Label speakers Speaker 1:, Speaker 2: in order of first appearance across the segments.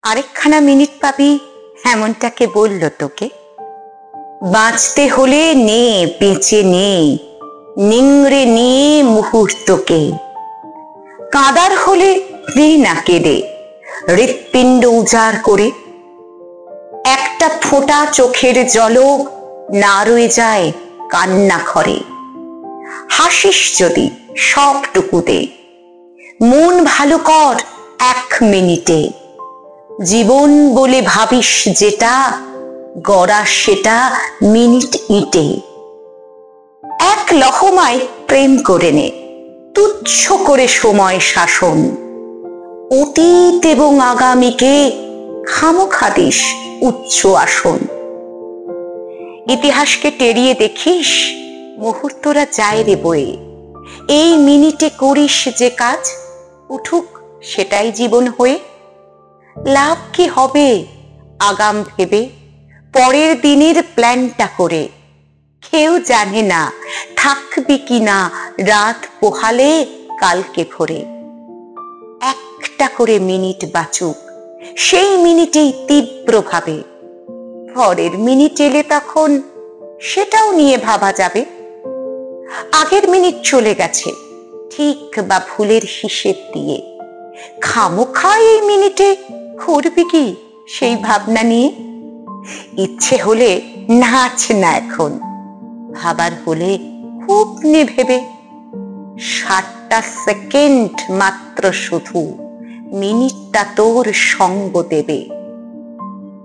Speaker 1: আরেকখানা minute পাবি এমনটাকে বলল তোকে। বাঁচতে হলে নে বেঁচে নে, নিংড়ে নিয়ে মুহূর্তকে। কাঁদার হলে নে না কেঁদে, হৃৎপিণ্ড উজাড় করে। একটা ফোঁটা চোখের জলও না রয়ে যায় কান্না ঘরে। হাসিস যদি সবটুকুতে, মন ভালো কর 1 মিনিটে। জীবন বলে ভাবিস যেটা, গড়া সেটা মিনিট ইটে। এক লহমায় প্রেম করে নে, তুচ্ছ করে সময় শাসন। অতীত এবং আগামীকে খামোখা দিস উচ্চ আসন। ইতিহাসকে টেরিয়ে দেখিস মুহূর্তরা যায় রে বয়ে। এই মিনিটে করিস যে কাজ, উঠুক সেটাই জীবন হয়ে। লাভ কি হবে আগাম ভেবে, পরের দিনের প্ল্যানটা করে। কেউ জানে না থাকবি কিনা রাত পোহালে কালকে ভোরে। একটা করে মিনিট বাঁচুক, সেই মিনিটেই তীব্রভাবে। পরের মিনিট এলে তখন সেটাও নিয়ে ভাবা যাবে। আগের মিনিট চলে গেছে ঠিক বা ভুলের হিসেব দিয়ে। খামোখা এই মিনিটে করবি কি সেই ভাবনা নিয়ে? ইচ্ছে হলে নাচ না এখন, ভাবার হলে খুব নে ভেবে। 60টা সেকেন্ড মাত্র শুধু, মিনিটটা তোর সঙ্গ দেবে।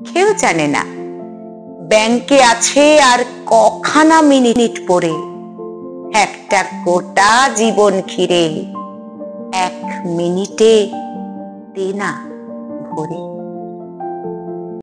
Speaker 1: কেউ জানে না ব্যাংকে আছে আর কখানা মিনিট পড়ে। একটা গোটা জীবন ঘিরে 1 মিনিটে দে না ভরে।